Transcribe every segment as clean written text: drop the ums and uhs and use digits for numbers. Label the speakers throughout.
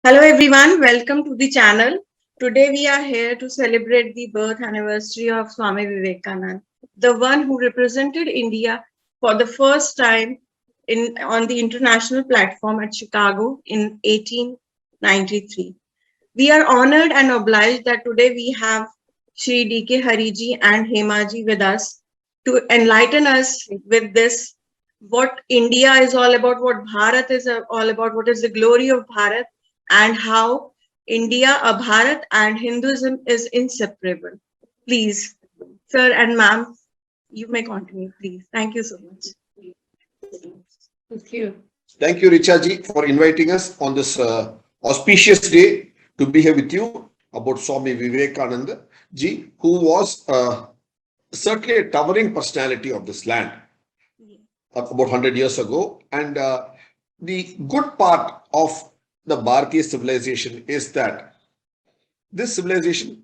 Speaker 1: Hello everyone, welcome to the channel. Today we are here to celebrate the birth anniversary of Swami Vivekananda, the one who represented India for the first time on the international platform at Chicago in 1893. We are honored and obliged that today we have Shri D.K. Hariji and Hemaji with us to enlighten us with this, what India is all about, what Bharat is all about, what is the glory of Bharat, and how India, a Bharat, and Hinduism is inseparable. Please, sir and ma'am, you may continue, please. Thank you so much.
Speaker 2: Thank you.
Speaker 3: Thank you, Richa ji, for inviting us on this auspicious day to be here with you about Swami Vivekananda ji, who was certainly a towering personality of this land about 100 years ago. And the good part of the Bharatiya civilization is that this civilization,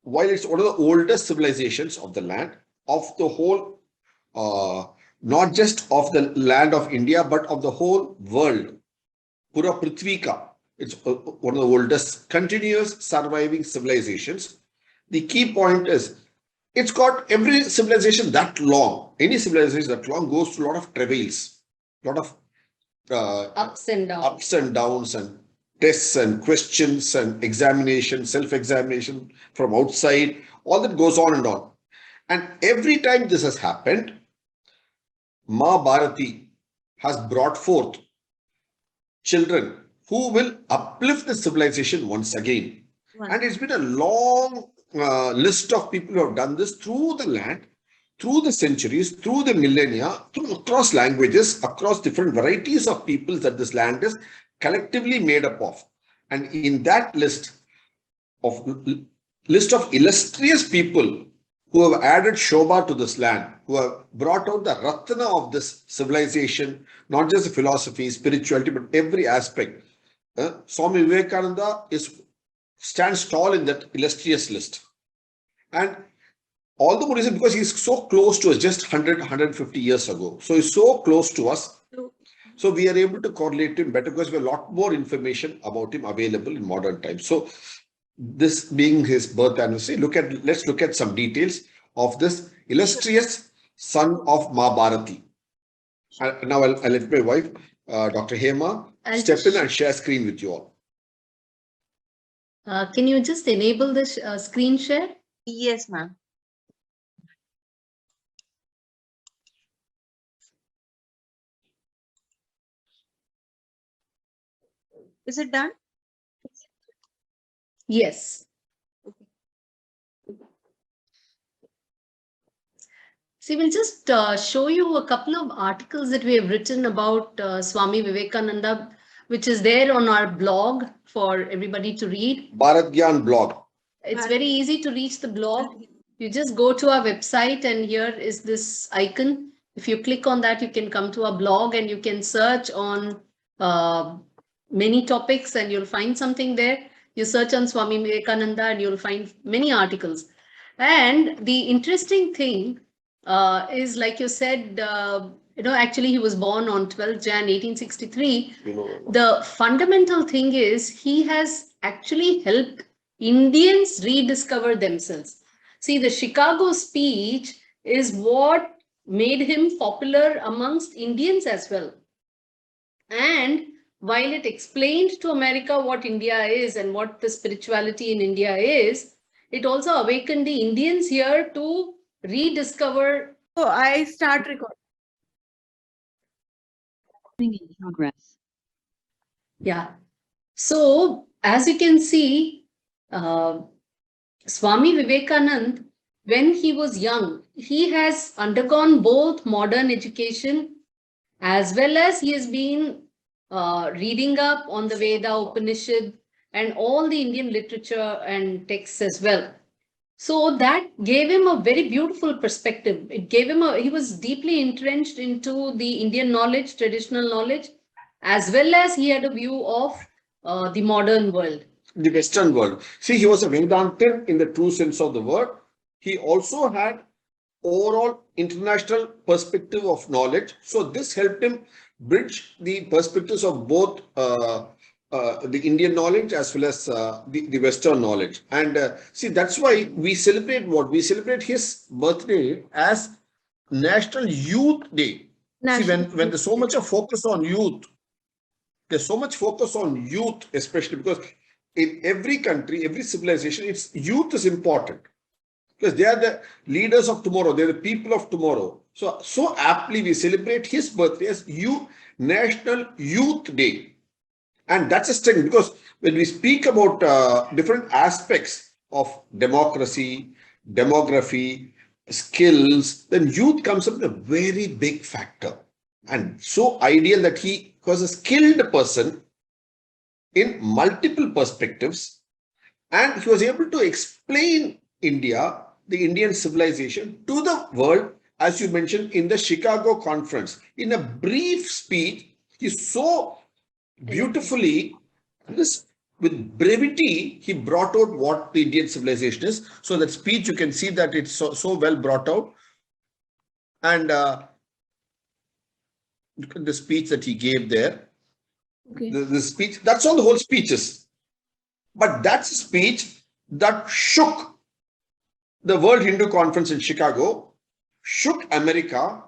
Speaker 3: while it's one of the oldest civilizations of the land, of the whole, not just of the land of India, but of the whole world, Pura Prithvika, it's one of the oldest continuous surviving civilizations. The key point is it's got every civilization that long, any civilization that long goes through a lot of travails, a lot of
Speaker 2: Ups and downs.
Speaker 3: ups and downs and tests and questions and examination, self-examination from outside, all that goes on and on. And every time this has happened, Ma Bharati has brought forth children who will uplift the civilization once again. And it's been a long list of people who have done this through the land, through the centuries, through the millennia, through across languages, across different varieties of peoples that this land is collectively made up of. And in that list of illustrious people who have added Shobha to this land, who have brought out the Ratna of this civilization, not just the philosophy, spirituality, but every aspect. Swami Vivekananda stands tall in that illustrious list. And all the more reason because he's so close to us, just 100, 150 years ago. So he's so close to us. So we are able to correlate him better because we have a lot more information about him available in modern times. So this being his birth anniversary, let's look at some details of this illustrious son of Ma Bharati. Now I'll let my wife, Dr. Hema, step in and share screen with you all.
Speaker 2: Can you just enable the screen share?
Speaker 1: Yes, ma'am. Is it done?
Speaker 2: Yes. See, we'll just show you a couple of articles that we have written about Swami Vivekananda, which is there on our blog for everybody to read.
Speaker 3: Bharath Gyan blog.
Speaker 2: It's very easy to reach the blog. You just go to our website and here is this icon. If you click on that, you can come to our blog and you can search on many topics and you'll find something there. You search on Swami Vivekananda and you'll find many articles. And the interesting thing is, like you said, actually he was born on 12th Jan 1863. The fundamental thing is he has actually helped Indians rediscover themselves. See, the Chicago speech is what made him popular amongst Indians as well. And while it explained to America what India is and what the spirituality in India is, it also awakened the Indians here to rediscover.
Speaker 1: So I start recording.
Speaker 4: In progress.
Speaker 2: Yeah. So as you can see, Swami Vivekananda, when he was young, he has undergone both modern education as well as he has been reading up on the Veda, Upanishad, and all the Indian literature and texts as well. So that gave him a very beautiful perspective. It gave him he was deeply entrenched into the Indian knowledge, traditional knowledge, as well as he had a view of the modern world.
Speaker 3: The Western world. See, he was a Vedantin in the true sense of the word. He also had overall international perspective of knowledge. So this helped him bridge the perspectives of both the Indian knowledge as well as the Western knowledge. And see, that's why we celebrate what? We celebrate his birthday as National Youth Day. See, when there's so much of focus on youth, there's so much focus on youth, especially because in every country, every civilization, it's youth is important because they are the leaders of tomorrow. They're the people of tomorrow. So aptly we celebrate his birthday as National Youth Day. And that's a strength because when we speak about different aspects of democracy, demography, skills, then youth comes up with a very big factor. And so ideal that he was a skilled person in multiple perspectives, and he was able to explain India, the Indian civilization, to the world, as you mentioned in the Chicago conference. In a brief speech, he so beautifully, with brevity, he brought out what the Indian civilization is. So that speech, you can see that it's so well brought out. And look at the speech that he gave there.
Speaker 1: Okay.
Speaker 3: The speech, that's all the whole speech is. But that's a speech that shook the World Hindu Conference in Chicago, shook America,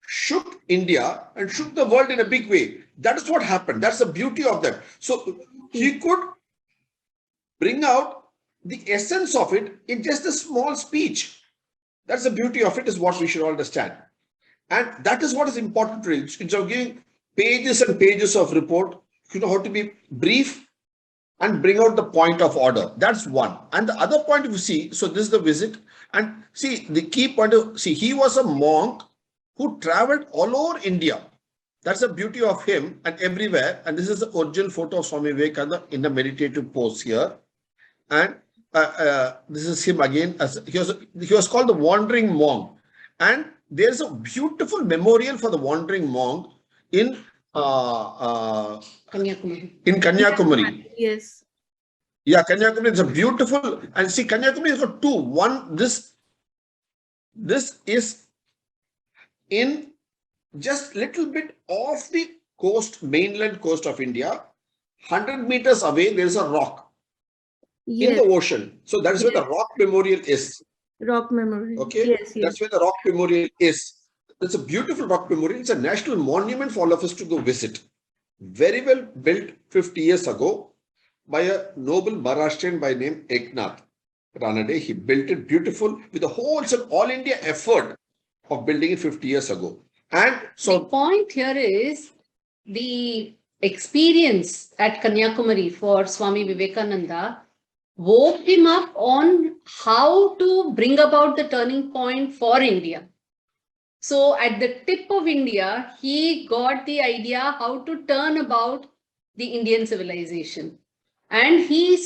Speaker 3: shook India, and shook the world in a big way. That is what happened. That's the beauty of that. So he could bring out the essence of it in just a small speech. That's the beauty of it, is what we should all understand. And that is what is important to read. Instead of giving pages and pages of report, you know how to be brief and bring out the point of order. That's one. And the other point, if you see, so this is the visit. And see, the key point of, see, he was a monk who traveled all over India. That's the beauty of him, and everywhere. And this is the original photo of Swami Vivekananda in the meditative pose here. And this is him again. He was called the wandering monk. And there's a beautiful memorial for the wandering monk in Kanyakumari.
Speaker 1: Yes.
Speaker 3: Yeah, Kanyakumari is a beautiful, and see, Kanyakumari has got two. One, this is in just little bit off the coast, mainland coast of India. 100 meters away, there is a rock in the ocean. So that is where the rock memorial is.
Speaker 1: Rock memorial.
Speaker 3: Okay,
Speaker 1: Yes, yes.
Speaker 3: that's where the rock memorial is. It's a beautiful rock memorial. It's a national monument for all of us to go visit. Very well built 50 years ago by a noble Maharashtrian by name Eknath Ranade. He built it beautiful with a whole all India effort of building it 50 years ago. And so
Speaker 2: the point here is the experience at Kanyakumari for Swami Vivekananda woke him up on how to bring about the turning point for India. So at the tip of India, he got the idea how to turn about the Indian civilization. And he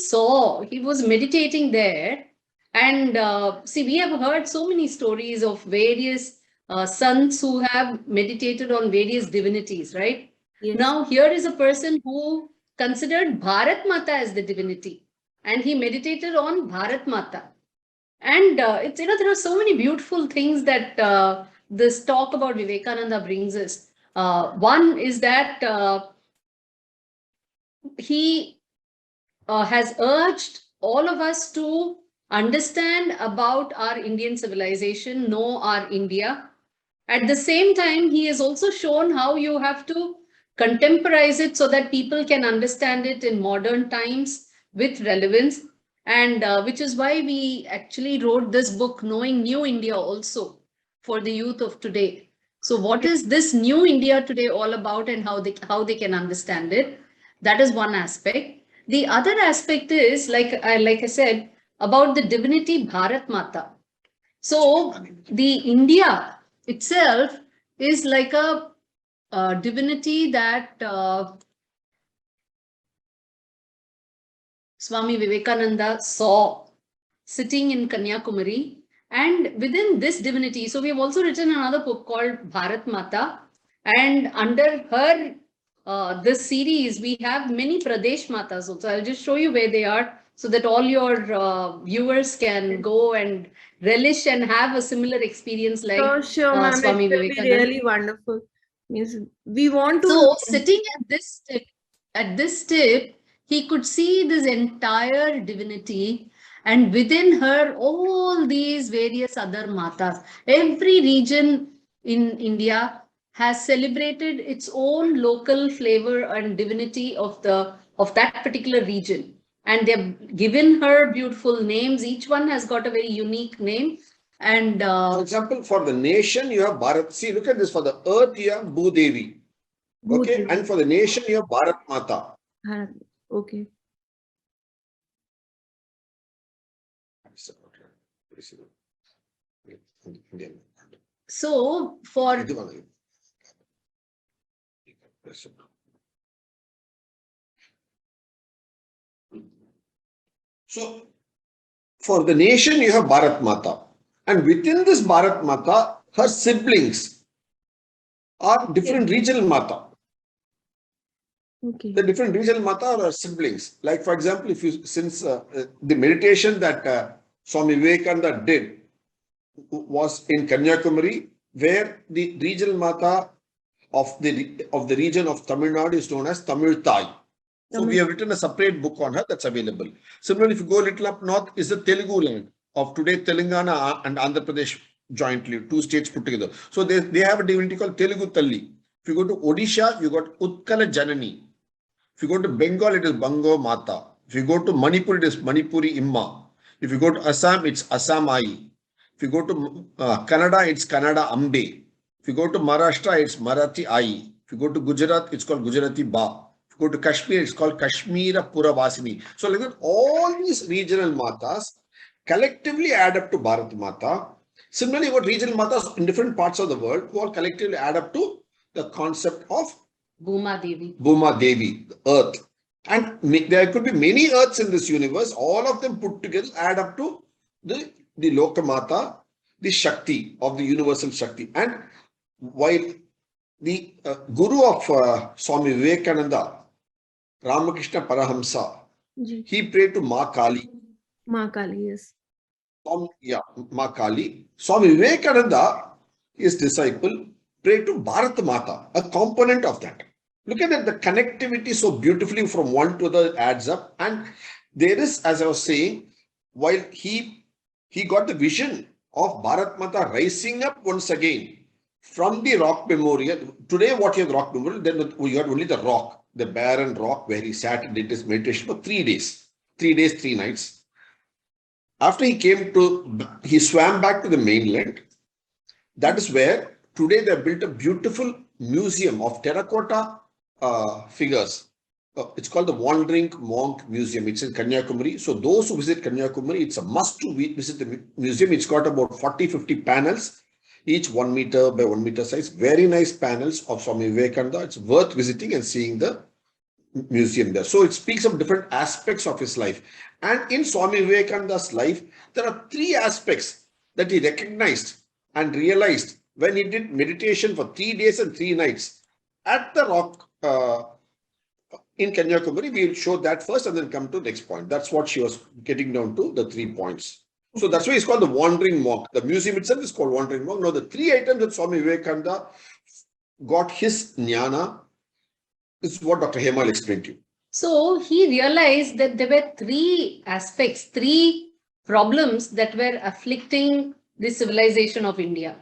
Speaker 2: was meditating there. And see, we have heard so many stories of various sons who have meditated on various divinities, right?
Speaker 1: Yes.
Speaker 2: Now, here is a person who considered Bharat Mata as the divinity. And he meditated on Bharat Mata. And it's, there are so many beautiful things that this talk about Vivekananda brings us. One is that he has urged all of us to understand about our Indian civilization, know our India. At the same time, he has also shown how you have to contemporize it so that people can understand it in modern times with relevance. And which is why we actually wrote this book, Knowing New India, also for the youth of today. So what is this new India today all about, and how they can understand it? That is one aspect. The other aspect is, like I said, about the divinity Bharat Mata. So the India itself is like a divinity that Swami Vivekananda saw sitting in Kanyakumari. And within this divinity, so we have also written another book called Bharat Mata. And under her, this series, we have many Pradesh Matas also. I'll just show you where they are so that all your viewers can go and relish and have a similar experience like
Speaker 1: Sure, ma'am.
Speaker 2: Swami
Speaker 1: It will be
Speaker 2: Vivekananda.
Speaker 1: really wonderful. Means we want to.
Speaker 2: So sitting at this tip, he could see this entire divinity, and within her, all these various other matas. Every region in India has celebrated its own local flavor and divinity of that particular region. And they've given her beautiful names. Each one has got a very unique name. And
Speaker 3: For example, for the nation, you have Bharat. See, look at this. For the earth, you have Bhudevi. Okay. And for the nation, you have Bharat Mata.
Speaker 1: Okay.
Speaker 2: so for
Speaker 3: So, for the nation, you have Bharat Mata. And within this Bharat Mata, her siblings are different regional Mata.
Speaker 1: Okay.
Speaker 3: The different regional Mata are her siblings. Like, for example, if you, since the meditation that Swami Vivekananda did was in Kanyakumari, where the regional Mata of the region of Tamil Nadu is known as Tamil Thai. So we have written a separate book on her that's available. Similarly, if you go a little up north, is the Telugu land of today Telangana and Andhra Pradesh jointly, two states put together. So they have a divinity called Telugu Talli. If you go to Odisha, you got Utkala Janani. If you go to Bengal, it is Bango Mata. If you go to Manipur, it is Manipuri Imma. If you go to Assam, it's Assam Ai. If you go to Kannada, it's Kannada Ambe. If you go to Maharashtra, it's Marathi Ai. If you go to Gujarat, it's called Gujarati Ba. Go to Kashmir, it's called Kashmira Puravasini. So like that, all these regional matas collectively add up to Bharat Mata. Similarly, what regional matas in different parts of the world who all collectively add up to the concept of
Speaker 2: Bhuma Devi.
Speaker 3: Bhuma Devi, the earth. And there could be many earths in this universe. All of them put together add up to the Lokamata, the Shakti of the universal Shakti. And while the Guru of Swami Vivekananda, Ramakrishna Parahamsa, he prayed to Ma Kali.
Speaker 1: Ma Kali, yes.
Speaker 3: Ma Kali. Swami Vivekananda, his disciple, prayed to Bharat Mata, a component of that. Look at that, the connectivity so beautifully from one to the other adds up. And there is, as I was saying, while he got the vision of Bharat Mata rising up once again from the rock memorial. Today, what you have the rock memorial, then you had only the rock, the barren rock where he sat and did his meditation for 3 days. 3 days, 3 nights. After he swam back to the mainland. That is where today they have built a beautiful museum of terracotta figures. It's called the Wandering Monk Museum. It's in Kanyakumari. So those who visit Kanyakumari, it's a must to visit the museum. It's got about 40-50 panels, each 1 meter by 1 meter size. Very nice panels of Swami Vivekananda. It's worth visiting and seeing the museum there. So it speaks of different aspects of his life. And in Swami Vivekananda's life, there are 3 aspects that he recognized and realized when he did meditation for 3 days and 3 nights at the rock in Kanyakumari. We'll show that first and then come to the next point. That's what she was getting down to, the 3 points. So that's why it's called the Wandering Monk. The museum itself is called Wandering Monk. Now the 3 items that Swami Vivekananda got his jnana is what Dr. Hema will explain to you.
Speaker 2: So he realized that there were 3 aspects, 3 problems that were afflicting the civilization of India,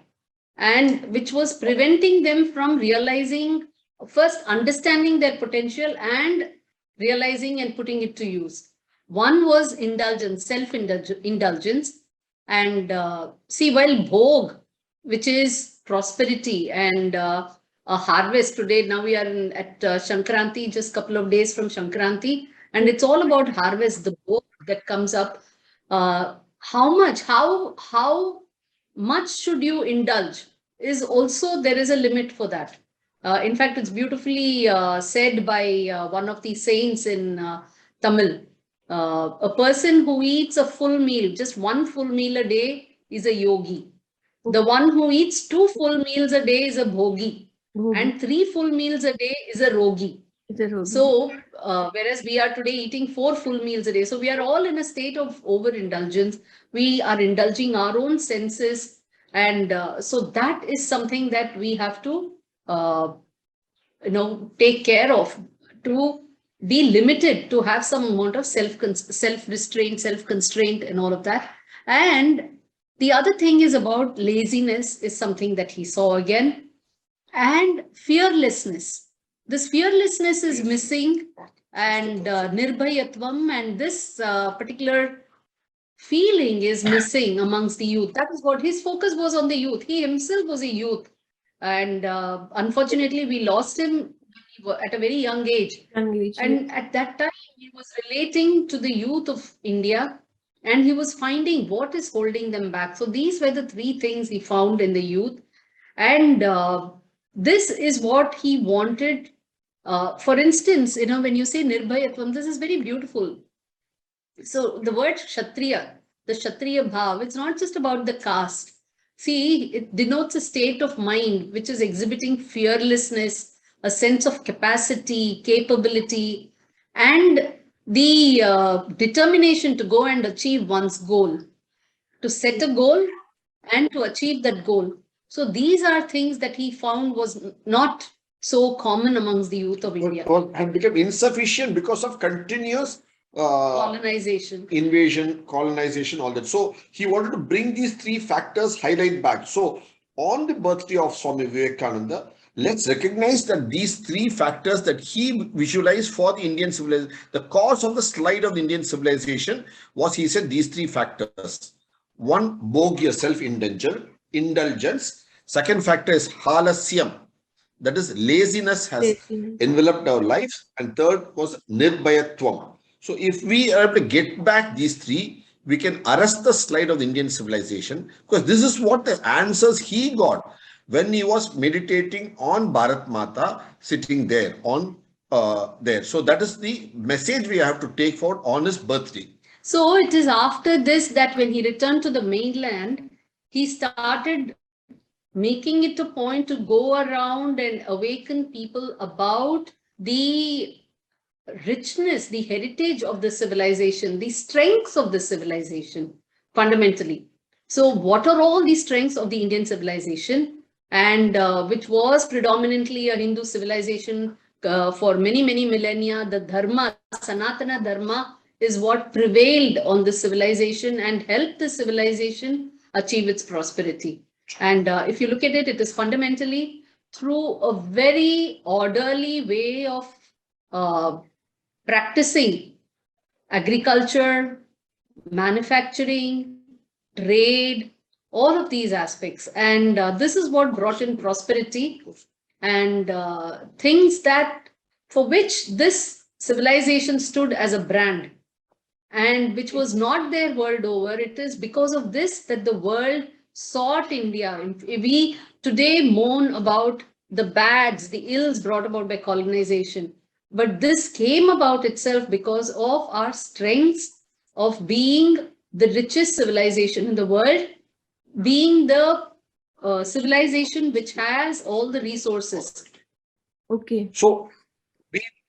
Speaker 2: and which was preventing them from realizing, first understanding their potential and realizing and putting it to use. One was indulgence, self-indulgence. And see, while bhog, which is prosperity and a harvest, today, now we are at Shankranti, just a couple of days from Shankranti, and it's all about harvest, the bhog that comes up. How much should you indulge is also, there is a limit for that. In fact, it's beautifully said by one of the saints in Tamil. A person who eats a full meal, just 1 full meal a day, is a yogi. The one who eats 2 full meals a day is a bhogi. And 3 full meals a day is a rogi. So, whereas we are today eating 4 full meals a day. So we are all in a state of overindulgence. We are indulging our own senses. And so that is something that we have to, take care of, to be limited, to have some amount of self-restraint, self-constraint and all of that. And the other thing is about laziness is something that he saw again, and fearlessness. This fearlessness is missing, and nirbhayatvam, and this particular feeling is missing amongst the youth. That is what his focus was, on the youth. He himself was a youth, and unfortunately we lost him at a very young age. And at that time he was relating to the youth of India, and he was finding what is holding them back. So these were the three things he found in the youth, and this is what he wanted. For instance, when you say nirbhayatvam, this is very beautiful. So the word Kshatriya, the Kshatriya bhav, it's not just about the caste. See, it denotes a state of mind which is exhibiting fearlessness, a sense of capacity, capability, and the determination to go and achieve one's goal, to set a goal and to achieve that goal. So these are things that he found was not so common amongst the youth of India.
Speaker 3: Have become insufficient because of continuous
Speaker 2: Colonization,
Speaker 3: invasion, colonization, all that. So he wanted to bring these three factors, highlight back. So on the birthday of Swami Vivekananda, let's recognize that these three factors that he visualized for the Indian civilization, the cause of the slide of the Indian civilization was, he said, these three factors. One, bhogya, self-indulgence. Second factor is halasyam, that is laziness has enveloped our lives. And third was nirbhayatvam. So if we are able to get back these three, we can arrest the slide of the Indian civilization, because this is what the answers he got when he was meditating on Bharat Mata, sitting there on there. So that is the message we have to take forward on his birthday.
Speaker 2: So it is after this that when he returned to the mainland, he started making it a point to go around and awaken people about the richness, the heritage of the civilization, the strengths of the civilization, fundamentally. So what are all the strengths of the Indian civilization, and which was predominantly a Hindu civilization for many, many millennia? The dharma, Sanatana dharma, is what prevailed on the civilization and helped the civilization achieve its prosperity. And if you look at it, it is fundamentally through a very orderly way of practicing agriculture, manufacturing, trade, all of these aspects. And this is what brought in prosperity and things that for which this civilization stood as a brand, and which was not there world over. It is because of this that the world sought India. We today moan about the bads, the ills brought about by colonization. But this came about itself because of our strengths of being the richest civilization in the world, being the civilization which has all the resources.
Speaker 1: Okay.
Speaker 3: So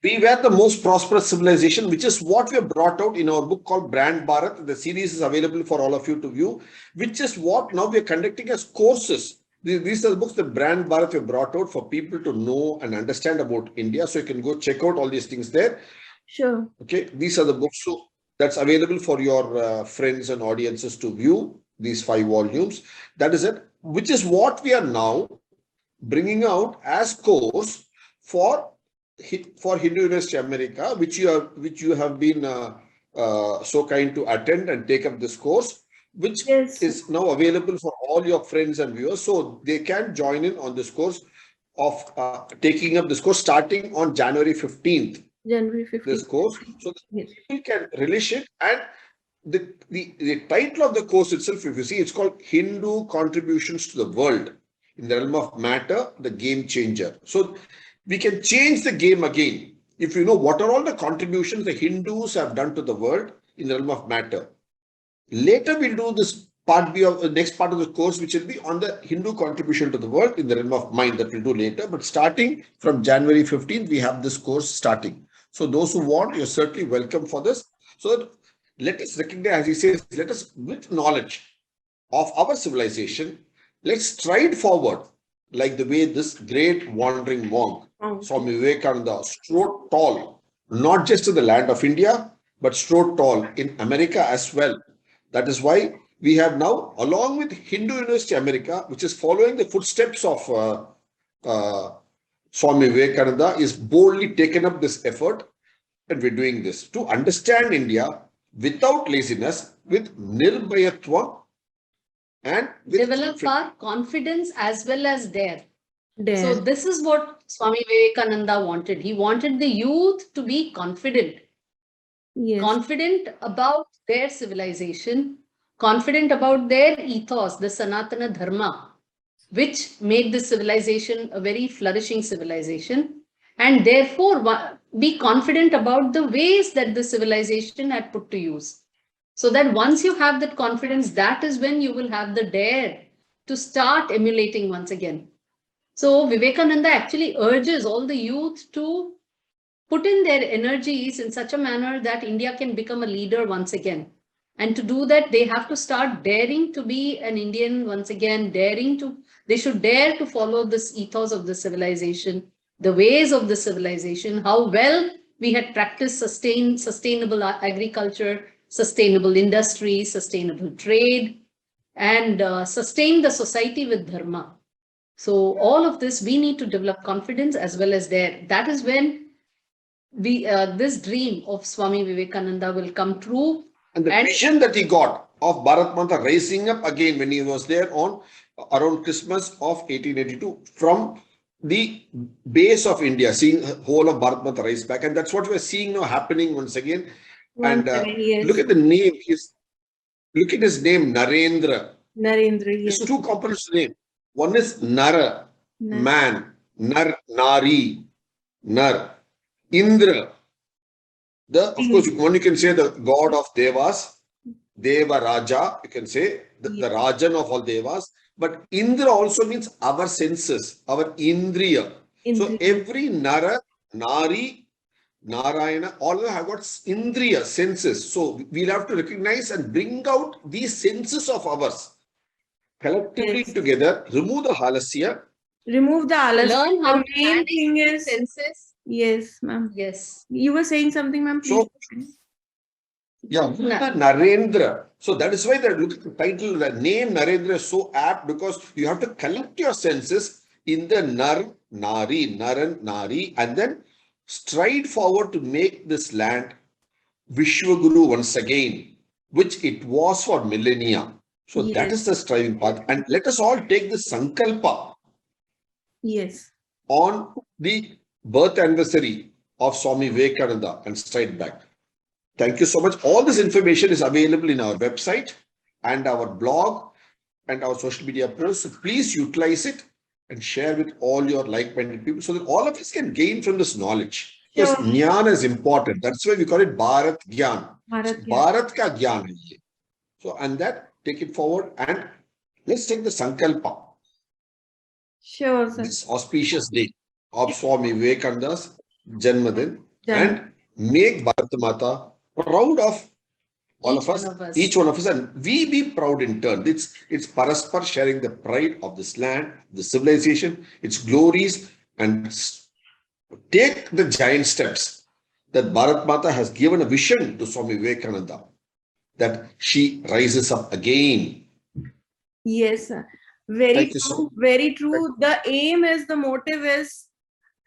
Speaker 3: we were the most prosperous civilization, which is what we have brought out in our book called Brand Bharat. The series is available for all of you to view, which is what now we are conducting as courses. These are the books that Brand Bharat we have brought out for people to know and understand about India. So you can go check out all these things there.
Speaker 1: Sure.
Speaker 3: Okay, these are the books. So that's available for your friends and audiences to view, these 5 volumes. That is it, which is what we are now bringing out as course for Hindu University America, which you have been so kind to attend and take up this course, which is now available for all your friends and viewers. So they can join in on this course of taking up this course starting on January 15th.
Speaker 1: January 15th.
Speaker 3: This course, so that people can relish it. And the title of the course itself, if you see, it's called Hindu Contributions to the World in the Realm of Matter, the Game Changer. So we can change the game again if you know what are all the contributions the Hindus have done to the world in the realm of matter. Later we'll do this part B of the next part of the course, which will be on the Hindu contribution to the world in the realm of mind, that we'll do later. But starting from January 15th, we have this course starting. So those who want, you're certainly welcome for this. So that let us recognize, as he says, let us, with knowledge of our civilization, let's stride forward like the way this great wandering monk, Swami Vivekananda, strode tall not just in the land of India, but strode tall in America as well. That is why we have now, along with Hindu University America, which is following the footsteps of Swami Vivekananda, is boldly taken up this effort, and we're doing this to understand India without laziness, with nirbhayatva, and with
Speaker 2: Develop our confidence as well as dare. So
Speaker 1: Dare.
Speaker 2: this is what Swami Vivekananda wanted. He wanted the youth to be confident.
Speaker 1: Yes.
Speaker 2: Confident about their civilization, confident about their ethos, the Sanatana Dharma, which made this civilization a very flourishing civilization, and therefore be confident about the ways that the civilization had put to use. So that once you have that confidence, that is when you will have the dare to start emulating once again. So Vivekananda actually urges all the youth to put in their energies in such a manner that India can become a leader once again. And to do that, they have to start daring to be an Indian once again, they should dare to follow this ethos of the civilization, the ways of the civilization, how well we had practiced sustainable agriculture, sustainable industry, sustainable trade, and sustain the society with dharma. So all of this, we need to develop confidence as well as dare. That is when this dream of Swami Vivekananda will come true.
Speaker 3: And the vision that he got of Bharat Mata rising up again when he was there on around Christmas of 1882 from the base of India, seeing the whole of Bharat Mata rise back. And that's what we're seeing now happening once again.
Speaker 1: Once
Speaker 3: And
Speaker 1: again, yes.
Speaker 3: look at the name. Look at his name, Narendra.
Speaker 1: Narendra,
Speaker 3: There's
Speaker 1: yes.
Speaker 3: two components to the name. One is Nara, man, Nar, Nari, Nar, Indra. Of course, one you can say the god of Devas, Deva Raja, you can say the Rajan of all Devas. But Indra also means our senses, our Indriya. So every Nara, Nari, Narayana, all of them have got Indriya, senses. So we'll have to recognize and bring out these senses of ours. Collectively together, remove the halasya.
Speaker 1: Remove the alasya.
Speaker 2: Learn how
Speaker 1: The
Speaker 2: to
Speaker 1: main
Speaker 2: manage
Speaker 1: thing is
Speaker 2: senses.
Speaker 1: Yes, ma'am.
Speaker 2: Yes.
Speaker 1: You were saying something, ma'am. Please.
Speaker 3: Yeah, Narendra. So that is why look at the title, the name Narendra is so apt, because you have to collect your senses in the Nar, Nari, Naran, Nari, and then stride forward to make this land Vishwaguru once again, which it was for millennia. So that is the striving path. And let us all take the Sankalpa on the birth anniversary of Swami Vivekananda and stride back. Thank you so much. All this information is available in our website and our blog and our social media posts. So please utilize it and share with all your like-minded people so that all of us can gain from this knowledge. Because Jnana is important. That's why we call it Bharath Gyan. Bharat ka Gyan hai ye. So, and that, take it forward and let's take the Sankalpa.
Speaker 1: Sure, sir.
Speaker 3: This auspicious day of Swami Vivekananda's Janmadin and make Bharat Mata proud of all of us, each one of us, and we be proud in turn. It's Paraspar sharing the pride of this land, the civilization, its glories, and take the giant steps that Bharat Mata has given a vision to Swami Vivekananda, that she rises up again.
Speaker 1: Yes, sir. Very true. Very true. The aim is, the motive is,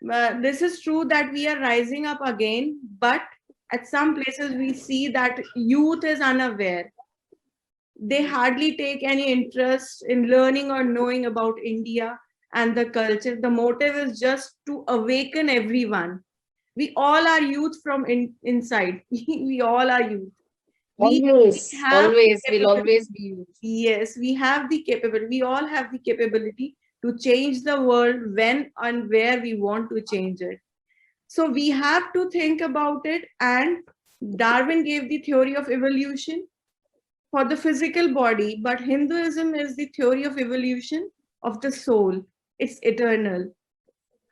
Speaker 1: this is true that we are rising up again, but at some places we see that youth is unaware. They hardly take any interest in learning or knowing about India and the culture. The motive is just to awaken everyone. We all are youth from inside. We all are youth.
Speaker 2: Always will always be youth.
Speaker 1: Yes, we have the capability. We all have the capability to change the world when and where we want to change it. So we have to think about it. And Darwin gave the theory of evolution for the physical body, but Hinduism is the theory of evolution of the soul. It's eternal.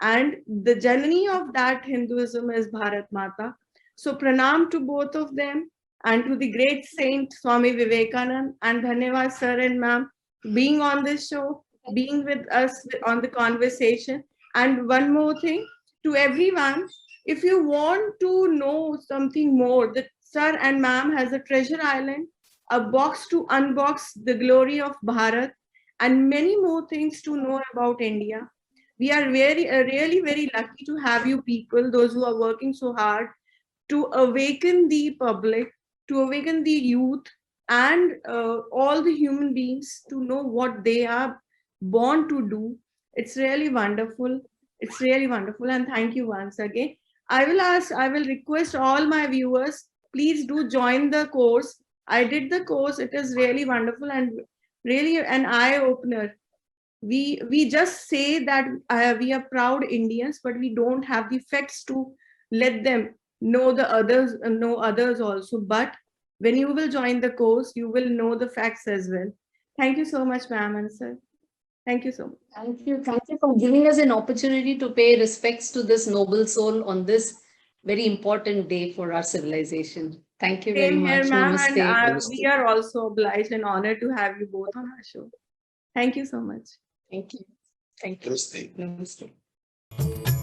Speaker 1: And the Janani of that Hinduism is Bharat Mata. So pranam to both of them and to the great saint Swami Vivekananda, and Dhanyavad sir and ma'am being on this show, being with us on the conversation. And one more thing to everyone, If you want to know something more, the sir and ma'am has a treasure island, a box to unbox the glory of Bharat, and many more things to know about India. We are really very lucky to have you people, those who are working so hard to awaken the public, to awaken the youth, and all the human beings to know what they are born to do. It's really wonderful. It's really wonderful. And thank you once again. I will request all my viewers, please do join the course. I did the course. It is really wonderful and really an eye opener. We just say that we are proud Indians, but we don't have the facts to let them know others also. But when you will join the course, you will know the facts as well. Thank you so much, ma'am and sir. Thank you so much.
Speaker 2: Thank you. Thank you for giving us an opportunity to pay respects to this noble soul on this very important day for our civilization. Thank you very
Speaker 1: Same here,
Speaker 2: much.
Speaker 1: ma'am, and
Speaker 2: Namaste.
Speaker 1: we are also obliged and honored to have you both on our show. Thank you so much.
Speaker 2: Thank you. Thank you.
Speaker 3: Namaste.
Speaker 2: Namaste.